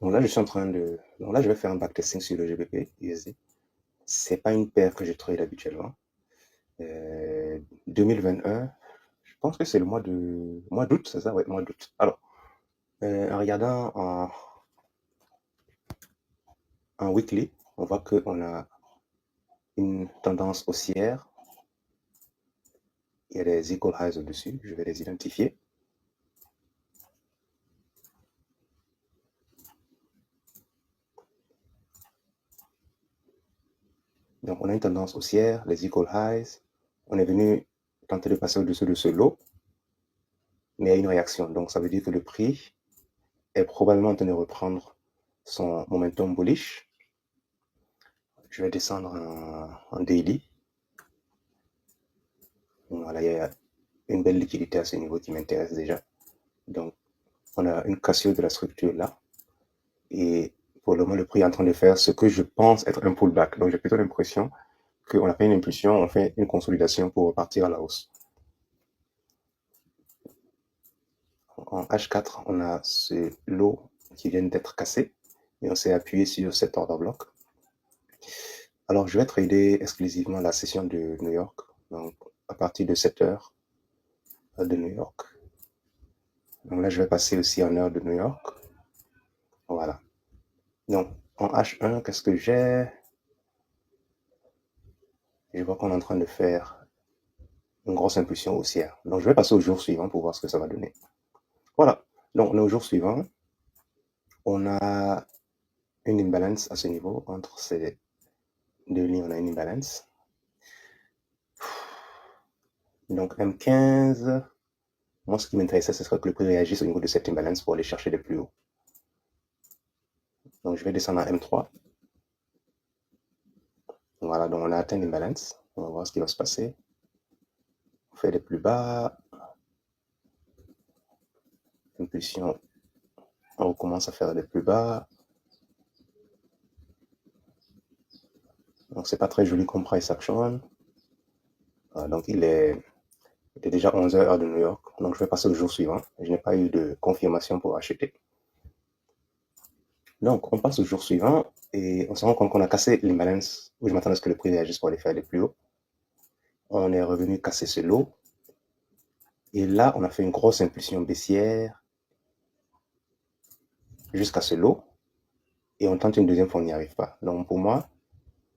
Donc là, je suis en train de. Donc là, je vais faire un backtesting sur le GBP USD. C'est pas une paire que je trade habituellement. 2021, je pense que c'est le mois d'août, c'est ça? Ouais, mois d'août. Alors, en regardant en weekly, on voit qu'on a une tendance haussière. Il y a des equal highs au-dessus. Je vais les identifier. Donc, on a une tendance haussière, les equal highs. On est venu tenter de passer au-dessus de ce lot, mais il y a une réaction. Donc, ça veut dire que le prix est probablement en train de reprendre son momentum bullish. Je vais descendre en daily. Voilà, il y a une belle liquidité à ce niveau qui m'intéresse déjà. Donc, on a une cassure de la structure là. Et pour le moment, le prix est en train de faire ce que je pense être un pullback. Donc, j'ai plutôt l'impression qu'on a fait une impulsion, on fait une consolidation pour repartir à la hausse. En H4, on a ce lot qui vient d'être cassé et on s'est appuyé sur cet order bloc. Alors, je vais trader exclusivement la session de New York, donc à partir de 7 heures de New York. Donc là, je vais passer aussi en heure de New York. Voilà. Donc, en H1, qu'est-ce que j'ai? Je vois qu'on est en train de faire une grosse impulsion haussière. Donc, je vais passer au jour suivant pour voir ce que ça va donner. Voilà. Donc, on est au jour suivant. On a une imbalance à ce niveau entre ces deux lignes. On a une imbalance. Donc, M15, moi, ce qui m'intéressait, ce serait que le prix réagisse au niveau de cette imbalance pour aller chercher des plus hauts. Donc, je vais descendre à M3. Voilà, donc on a atteint l'imbalance. On va voir ce qui va se passer. On fait des plus bas. Impulsion. On recommence à faire des plus bas. Donc, c'est pas très joli comme price action. Voilà, donc, il était déjà 11 heures de New York. Donc, je vais passer au jour suivant. Je n'ai pas eu de confirmation pour acheter. Donc, on passe au jour suivant et on se rend compte qu'on a cassé l'imbalance où je m'attendais à ce que le prix réagisse pour aller faire des plus hauts. On est revenu casser ce lot. Et là, on a fait une grosse impulsion baissière jusqu'à ce lot. Et on tente une deuxième fois, on n'y arrive pas. Donc, pour moi,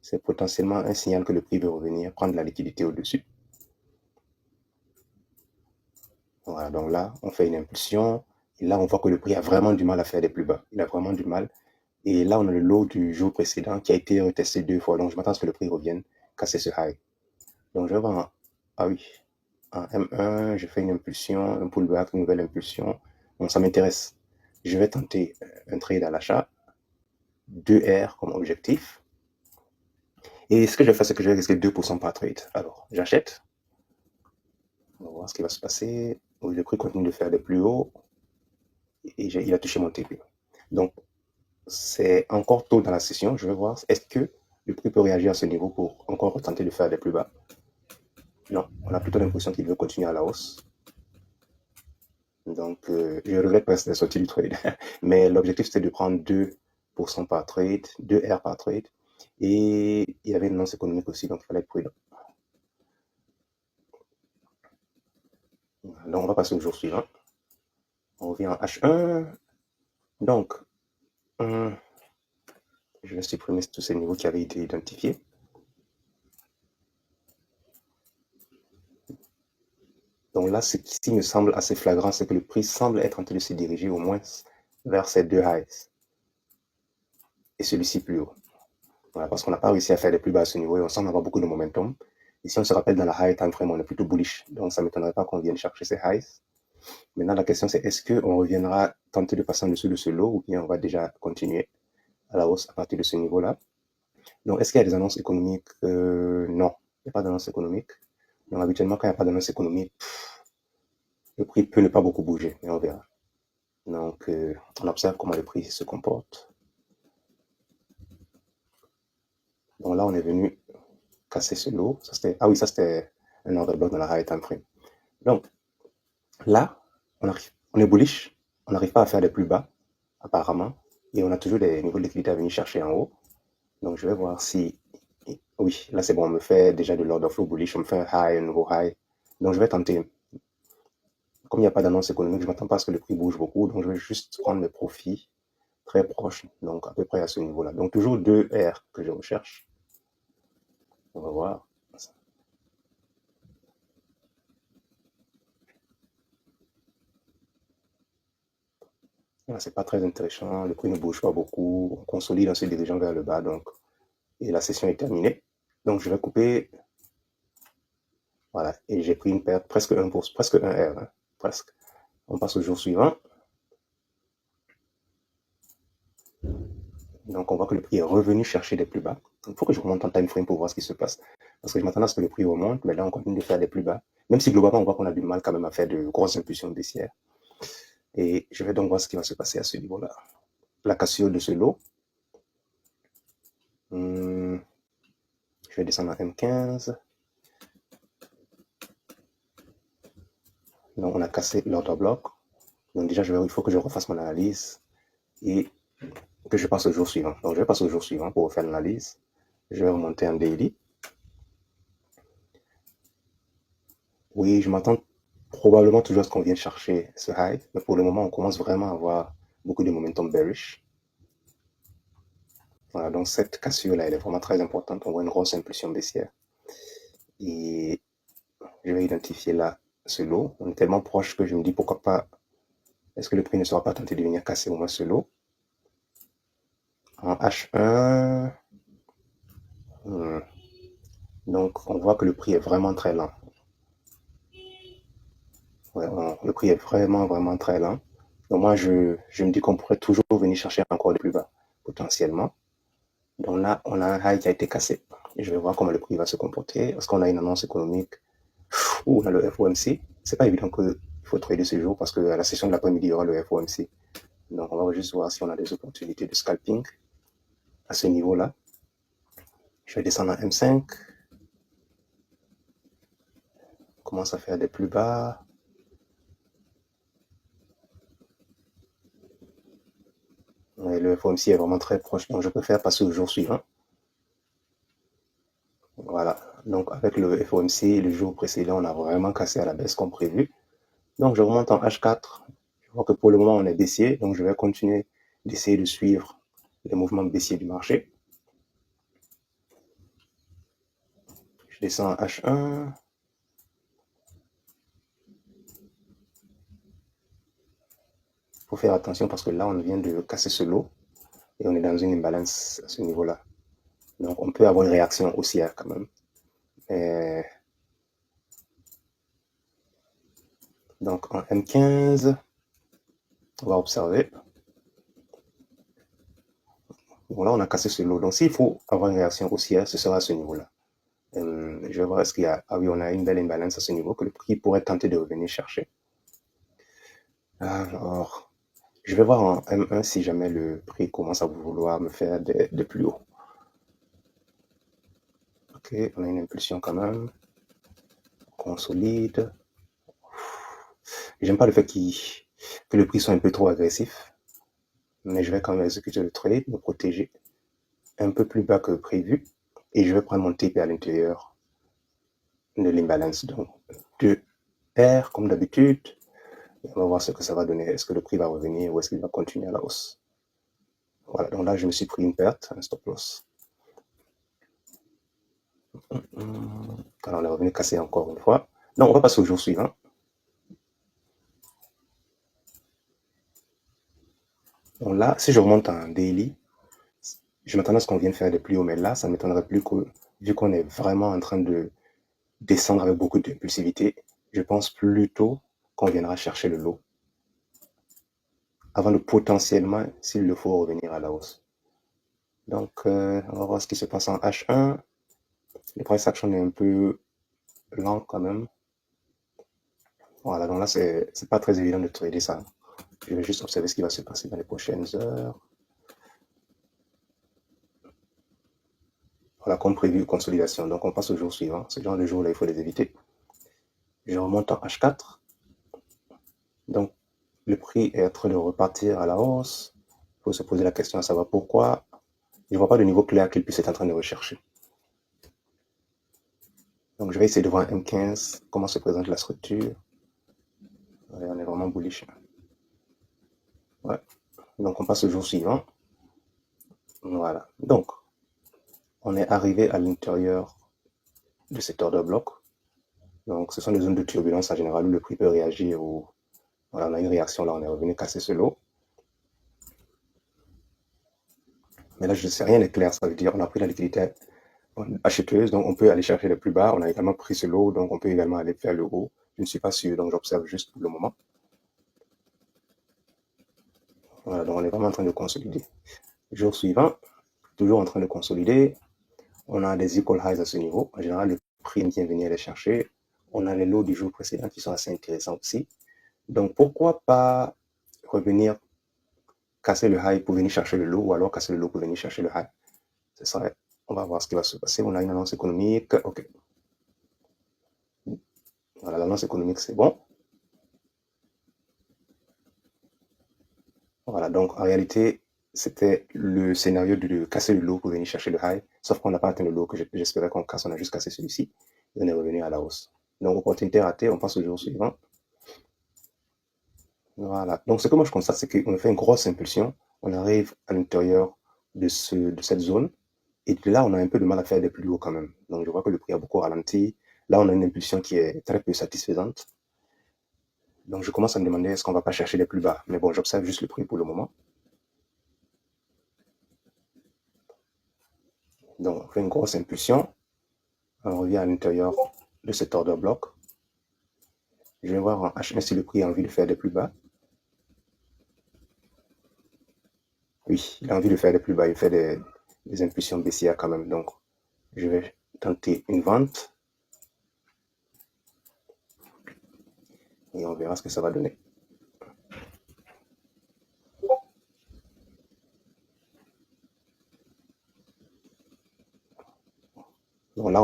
c'est potentiellement un signal que le prix veut revenir, prendre la liquidité au-dessus. Voilà, donc là, on fait une impulsion. Et là, on voit que le prix a vraiment du mal à faire des plus bas. Il a vraiment du mal. Et là, on a le lot du jour précédent qui a été retesté 2 fois. Donc, je m'attends à ce que le prix revienne casser ce high. Donc, je vais voir ah oui, en M1, je fais une impulsion, un pullback, une nouvelle impulsion. Donc, ça m'intéresse. Je vais tenter un trade à l'achat. 2R comme objectif. Et ce que je vais faire, c'est que je vais risquer 2% par trade. Alors, j'achète. On va voir ce qui va se passer. Le prix continue de faire des plus hauts. Et il a touché mon TP. Donc, c'est encore tôt dans la session. Je vais voir, est-ce que le prix peut réagir à ce niveau pour encore tenter de faire des plus bas? Non, on a plutôt l'impression qu'il veut continuer à la hausse. Donc, je regrette presque d'être sorti du trade. Mais l'objectif, c'était de prendre 2% par trade, 2R par trade. Et il y avait une annonce économique aussi, donc il fallait être prudent. Donc, on va passer au jour suivant. On revient en H1. Donc, je vais supprimer tous ces niveaux qui avaient été identifiés. Donc là, ce qui me semble assez flagrant, c'est que le prix semble être en train de se diriger au moins vers ces deux highs. Et celui-ci plus haut. Voilà, parce qu'on n'a pas réussi à faire les plus bas à ce niveau et on semble avoir beaucoup de momentum. Et si on se rappelle dans la high time frame, on est plutôt bullish. Donc ça ne m'étonnerait pas qu'on vienne chercher ces highs. Maintenant, la question c'est est-ce qu'on reviendra tenter de passer en dessous de ce lot ou bien on va déjà continuer à la hausse à partir de ce niveau-là. Donc, est-ce qu'il y a des annonces économiques? Non, il n'y a pas d'annonce économique. Donc, habituellement, quand il n'y a pas d'annonce économique, le prix peut ne pas beaucoup bouger, mais on verra. Donc, on observe comment le prix se comporte. Donc là, on est venu casser ce lot. Ah oui, ça c'était un order block dans la high time frame. Donc, là, on est bullish. On n'arrive pas à faire les plus bas, apparemment. Et on a toujours des niveaux de liquidité à venir chercher en haut. Donc, je vais voir si... Oui, là, c'est bon. On me fait déjà de l'ordre flow bullish. On me fait un high, un nouveau high. Donc, je vais tenter. Comme il n'y a pas d'annonce économique, je ne m'attends pas à ce que le prix bouge beaucoup. Donc, je vais juste prendre mes profits très proches. Donc, à peu près à ce niveau-là. Donc, toujours 2 R que je recherche. On va voir. Là, c'est pas très intéressant. Le prix ne bouge pas beaucoup. On consolide en se dirigeant vers le bas. Donc, et la session est terminée. Donc, je vais couper. Voilà. Et j'ai pris une perte presque 1 presque 1 R. Hein, presque. On passe au jour suivant. Donc, on voit que le prix est revenu chercher des plus bas. Il faut que je remonte en time frame pour voir ce qui se passe. Parce que je m'attendais à ce que le prix remonte, mais là, on continue de faire des plus bas. Même si globalement, on voit qu'on a du mal quand même à faire de grosses impulsions baissières. Et je vais donc voir ce qui va se passer à ce niveau-là. La cassure de ce lot. Je vais descendre à M15. Donc, on a cassé l'order bloc. Donc, déjà, il faut que je refasse mon analyse et que je passe au jour suivant. Donc, je vais passer au jour suivant pour faire l'analyse. Je vais remonter en daily. Oui, je m'attends probablement toujours à ce qu'on vienne chercher ce high, mais pour le moment, on commence vraiment à avoir beaucoup de momentum bearish. Voilà, donc cette cassure-là, elle est vraiment très importante. On voit une grosse impulsion baissière. Et je vais identifier là ce lot. On est tellement proche que je me dis pourquoi pas, est-ce que le prix ne sera pas tenté de venir casser au moins ce lot. En H1, donc on voit que le prix est vraiment très lent. Ouais, le prix est vraiment, vraiment très lent. Donc moi, je me dis qu'on pourrait toujours venir chercher encore de plus bas, potentiellement. Donc là, on a un high qui a été cassé. Et je vais voir comment le prix va se comporter. Parce qu'on a une annonce économique. Ou on a le FOMC. C'est pas évident qu'il faut trader ce jour parce que à la session de l'après-midi, il y aura le FOMC. Donc on va juste voir si on a des opportunités de scalping à ce niveau-là. Je vais descendre à M5. On commence à faire des plus bas. Et le FOMC est vraiment très proche. Donc je préfère passer au jour suivant. Voilà. Donc avec le FOMC, le jour précédent, on a vraiment cassé à la baisse comme prévu. Donc je remonte en H4. Je vois que pour le moment on est baissier, donc je vais continuer d'essayer de suivre les mouvements baissiers du marché. Je descends en H1. Il faut faire attention parce que là on vient de casser ce lot et on est dans une imbalance à ce niveau-là. Donc on peut avoir une réaction haussière quand même. Et donc en M15, on va observer. Bon, là, on a cassé ce lot. Donc, s'il faut avoir une réaction haussière, ce sera à ce niveau-là. Je vais voir est-ce qu'il y a... Ah oui, on a une belle imbalance à ce niveau que le prix pourrait tenter de revenir chercher. Alors, je vais voir en M1 si jamais le prix commence à vouloir me faire de plus haut. Ok, on a une impulsion quand même. Consolide. J'aime pas le fait que le prix soit un peu trop agressif. Mais je vais quand même exécuter le trade, me protéger un peu plus bas que prévu. Et je vais prendre mon TP à l'intérieur de l'imbalance. Donc, de R comme d'habitude. On va voir ce que ça va donner. Est-ce que le prix va revenir ou est-ce qu'il va continuer à la hausse? Voilà, donc là, je me suis pris une perte, un stop loss. Alors, on est revenu casser encore une fois. Donc, on va passer au jour suivant. Donc là, si je remonte en daily, je m'attendais à ce qu'on vienne faire des plus hauts, mais là, ça ne m'étonnerait plus que, vu qu'on est vraiment en train de descendre avec beaucoup d'impulsivité, je pense plutôt qu'on viendra chercher le lot avant de potentiellement, s'il le faut, revenir à la hausse. Donc, on va voir ce qui se passe en H1. Le price action est un peu lent quand même. Voilà, donc là, c'est pas très évident de trader ça. Je vais juste observer ce qui va se passer dans les prochaines heures. Voilà, comme prévu, consolidation. Donc, on passe au jour suivant. Ce genre de jour-là, il faut les éviter. Je remonte en H4. Donc, le prix est en train de repartir à la hausse. faut se poser la question à savoir pourquoi je ne vois pas de niveau clair qu'il puisse être en train de rechercher. Donc, je vais essayer de voir M15, comment se présente la structure. Ouais, on est vraiment bullish. Ouais. Donc, on passe au jour suivant. Voilà. Donc, on est arrivé à l'intérieur de cet order bloc. Donc, ce sont des zones de turbulence en général où le prix peut réagir ou voilà, on a une réaction, là, on est revenu casser ce lot. Mais là, je ne sais rien n'est clair, ça veut dire on a pris la liquidité acheteuse, donc on peut aller chercher le plus bas. On a également pris ce lot, donc on peut également aller faire le haut. Je ne suis pas sûr, donc j'observe juste pour le moment. Voilà, donc on est vraiment en train de consolider. Jour suivant, toujours en train de consolider. On a des equal highs à ce niveau. En général, le prix vient venir les chercher. On a les lots du jour précédent qui sont assez intéressants aussi. Donc pourquoi pas revenir casser le high pour venir chercher le lot, ou alors casser le lot pour venir chercher le high. C'est ça. On va voir ce qui va se passer. On a une annonce économique. OK. Voilà, l'annonce économique, c'est bon. Voilà, donc en réalité, c'était le scénario de casser le lot pour venir chercher le high, sauf qu'on n'a pas atteint le lot que j'espérais qu'on casse, on a juste cassé celui-ci, et on est revenu à la hausse. Donc, opportunité ratée, on passe au jour suivant. Voilà, donc ce que moi je constate, c'est qu'on a fait une grosse impulsion, on arrive à l'intérieur de cette zone, et là, on a un peu de mal à faire des plus hauts quand même. Donc, je vois que le prix a beaucoup ralenti. Là, on a une impulsion qui est très peu satisfaisante. Donc, je commence à me demander est-ce qu'on ne va pas chercher les plus bas. Mais bon, j'observe juste le prix pour le moment. Donc, on fait une grosse impulsion. On revient à l'intérieur de cet order bloc. Je vais voir en HN si le prix a envie de faire des plus bas. Oui, il a envie de faire des plus bas. Il fait des impulsions baissières quand même. Donc, je vais tenter une vente. Et on verra ce que ça va donner. Donc là,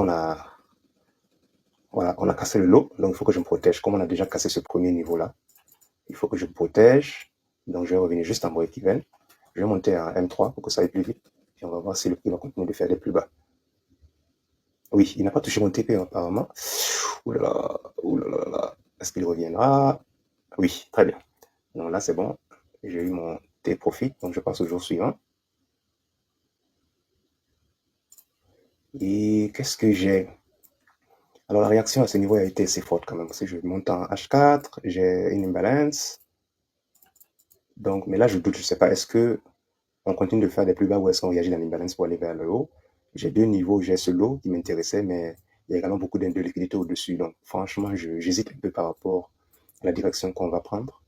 on a cassé le lot. Donc, il faut que je me protège. Comme on a déjà cassé ce premier niveau-là, il faut que je me protège. Donc, je vais revenir juste en break-even. Je vais monter à M3 pour que ça aille plus vite. Et on va voir si le prix va continuer de faire des plus bas. Oui, il n'a pas touché mon TP apparemment. Ouh là là, ouh là là là. Est-ce qu'il reviendra? Oui, très bien. Donc là, c'est bon. J'ai eu mon T-profit. Donc, je passe au jour suivant. Et qu'est-ce que j'ai? Alors, la réaction à ce niveau a été assez forte quand même. Si je monte en H4, j'ai une imbalance. Donc, mais là, je doute. Je ne sais pas. Est-ce que on continue de faire des plus bas ou est-ce qu'on réagit dans l'imbalance pour aller vers le haut? J'ai deux niveaux. J'ai ce lot qui m'intéressait, mais il y a également beaucoup de liquidité au-dessus. Donc, franchement, j'hésite un peu par rapport à la direction qu'on va prendre.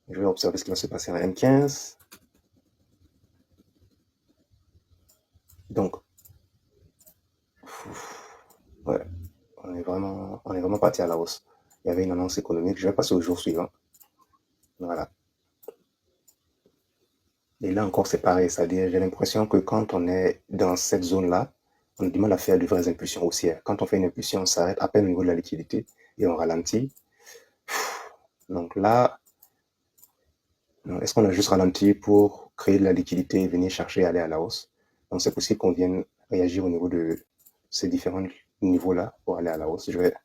Je vais observer ce qui va se passer en M15. Donc, ouais, on est vraiment parti à la hausse. Il y avait une annonce économique. Je vais passer au jour suivant. Voilà. Et là encore, c'est pareil. C'est-à-dire, j'ai l'impression que quand on est dans cette zone-là, on a du mal à faire de vraies impulsions haussières. Quand on fait une impulsion, on s'arrête à peine au niveau de la liquidité et on ralentit. Donc là, est-ce qu'on a juste ralenti pour créer de la liquidité et venir chercher à aller à la hausse? Donc c'est possible qu'on vienne réagir au niveau de ces différents niveaux-là pour aller à la hausse. Je vais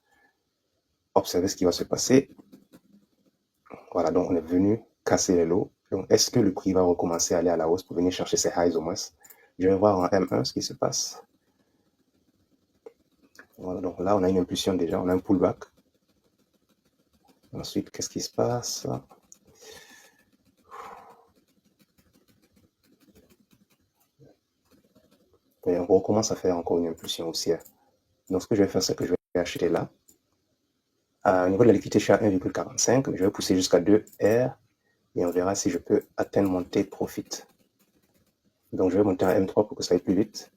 observer ce qui va se passer. Voilà, donc on est venu casser les lots. Donc est-ce que le prix va recommencer à aller à la hausse pour venir chercher ses highs au moins? Je vais voir en M1 ce qui se passe. Voilà, donc là on a une impulsion déjà, on a un pullback. Ensuite, qu'est-ce qui se passe? Et on recommence à faire encore une impulsion haussière. Donc ce que je vais faire, c'est que je vais acheter là. Au niveau de la liquidité, je suis à 1,45, mais je vais pousser jusqu'à 2 R et on verra si je peux atteindre mon T-profit. Donc je vais monter à M3 pour que ça aille plus vite.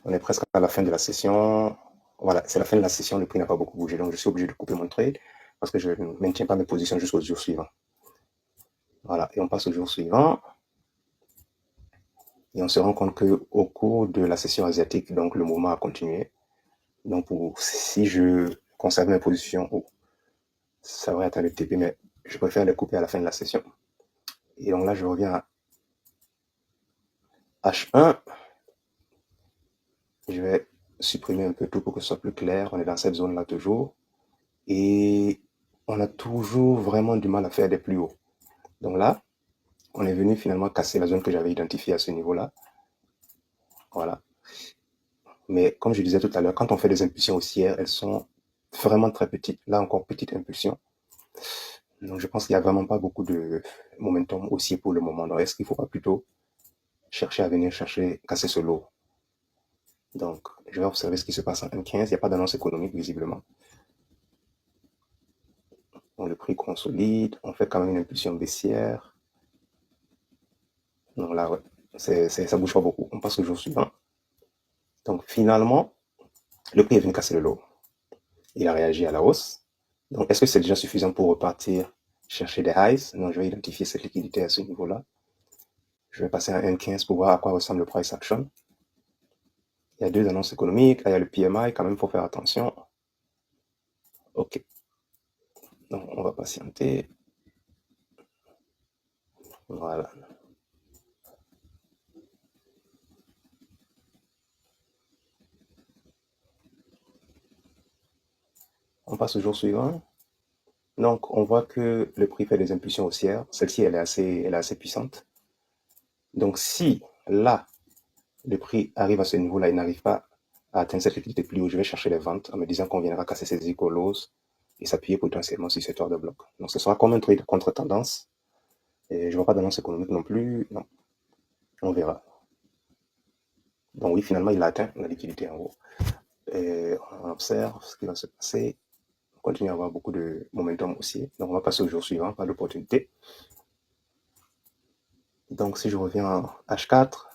On est presque à la fin de la session. Voilà, c'est la fin de la session, le prix n'a pas beaucoup bougé, donc je suis obligé de couper mon trade parce que je ne maintiens pas mes positions jusqu'au jour suivant. Voilà, et on passe au jour suivant. Et on se rend compte qu'au cours de la session asiatique, donc le mouvement a continué. Donc, si je conserve mes positions haut, ça va être le TP, mais je préfère les couper à la fin de la session. Et donc là, je reviens à H1. Je vais supprimer un peu tout pour que ce soit plus clair. On est dans cette zone-là toujours. Et on a toujours vraiment du mal à faire des plus hauts. Donc là, on est venu finalement casser la zone que j'avais identifiée à ce niveau-là. Voilà. Mais comme je disais tout à l'heure, quand on fait des impulsions haussières, elles sont vraiment très petites. Là encore, petite impulsion. Donc je pense qu'il n'y a vraiment pas beaucoup de momentum haussier pour le moment. Donc est-ce qu'il ne faut pas plutôt chercher à venir casser ce lot? Donc je vais observer ce qui se passe en 1,15. Il n'y a pas d'annonce économique visiblement. Donc le prix consolide. On fait quand même une impulsion baissière. Donc là, ouais, ça bouge pas beaucoup. On passe au jour suivant. Donc finalement, le prix est venu casser le lot. Il a réagi à la hausse. Donc est-ce que c'est déjà suffisant pour repartir chercher des highs? Donc je vais identifier cette liquidité à ce niveau-là. Je vais passer à 1,15 pour voir à quoi ressemble le price action. Il y a deux annonces économiques. Là, il y a le PMI, quand même, il faut faire attention. OK. Donc, on va patienter. Voilà. On passe au jour suivant. Donc, on voit que le prix fait des impulsions haussières. Celle-ci, elle est assez puissante. Donc, si là, le prix arrive à ce niveau-là, il n'arrive pas à atteindre cette liquidité plus haut, je vais chercher les ventes en me disant qu'on viendra casser ces écolos et s'appuyer potentiellement sur cette ordre de bloc. Donc, ce sera comme un trade contre-tendance. Et je ne vois pas d'annonce économique non plus. Non, on verra. Donc oui, finalement, il a atteint la liquidité en haut. Et on observe ce qui va se passer. On continue à avoir beaucoup de momentum aussi. Donc on va passer au jour suivant, pas d'opportunité. Donc si je reviens en H4,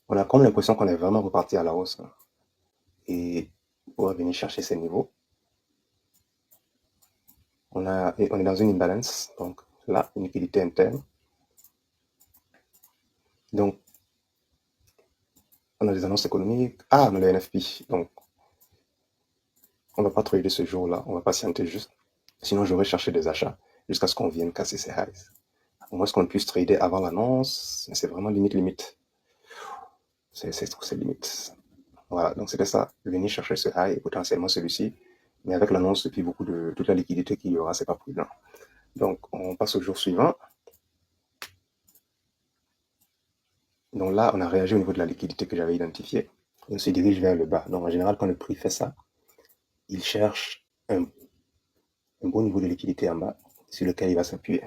on a comme l'impression qu'on est vraiment reparti à la hausse. Et on va venir chercher ces niveaux. On est dans une imbalance. Donc là, une liquidité interne. Donc on a des annonces économiques. Ah, on a le NFP. Donc on ne va pas trader ce jour-là. On va patienter juste. Sinon, j'aurais cherché des achats jusqu'à ce qu'on vienne casser ces highs. Au moins, ce qu'on puisse trader avant l'annonce, c'est vraiment limite. C'est limite. Voilà, donc c'était ça. Venir chercher ce high et potentiellement celui-ci. Mais avec l'annonce et puis beaucoup de toute la liquidité qu'il y aura, c'est pas prudent. Donc, on passe au jour suivant. Donc là, on a réagi au niveau de la liquidité que j'avais identifiée. On se dirige vers le bas. Donc, en général, quand le prix fait ça, il cherche un bon niveau de liquidité en bas sur lequel il va s'appuyer.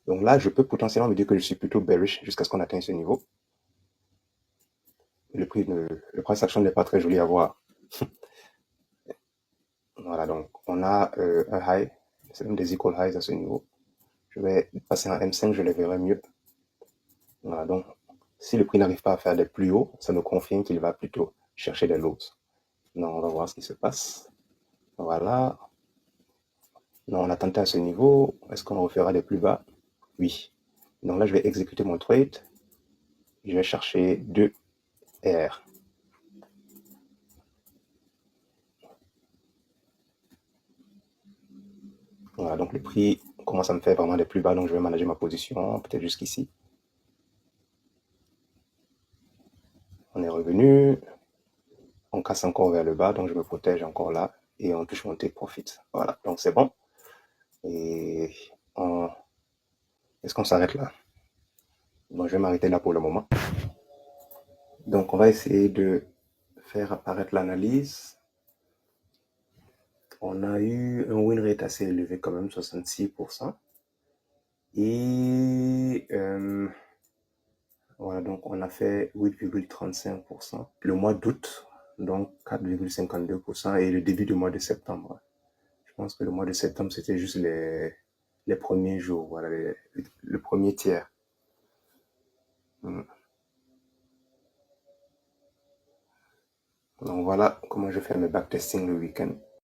Donc là, je peux potentiellement me dire que je suis plutôt bearish jusqu'à ce qu'on atteigne ce niveau. Le price action n'est pas très joli à voir. Voilà, donc on a un high, c'est même des equal highs à ce niveau. Je vais passer en M5, je les verrai mieux. Voilà, donc si le prix n'arrive pas à faire des plus hauts, ça me confirme qu'il va plutôt chercher des lows. Donc on va voir ce qui se passe. Voilà. Donc on a tenté à ce niveau. Est-ce qu'on refera des plus bas? Oui. Donc là, je vais exécuter mon trade. Je vais chercher 2 R. Voilà, donc le prix commence à me faire vraiment des plus bas, donc je vais manager ma position, peut-être jusqu'ici. On est revenu, on casse encore vers le bas, donc je me protège encore là, et on touche mon take profit. Voilà, donc c'est bon. Et est-ce qu'on s'arrête là? Bon, je vais m'arrêter là pour le moment. Donc on va essayer de faire apparaître l'analyse. On a eu un win rate assez élevé quand même, 66%. Et voilà, donc on a fait 8,35%. Le mois d'août, donc 4,52%. Et le début du mois de septembre. Je pense que le mois de septembre, c'était juste les premiers jours, voilà, le premier tiers. Donc voilà comment je fais mes backtesting le week-end.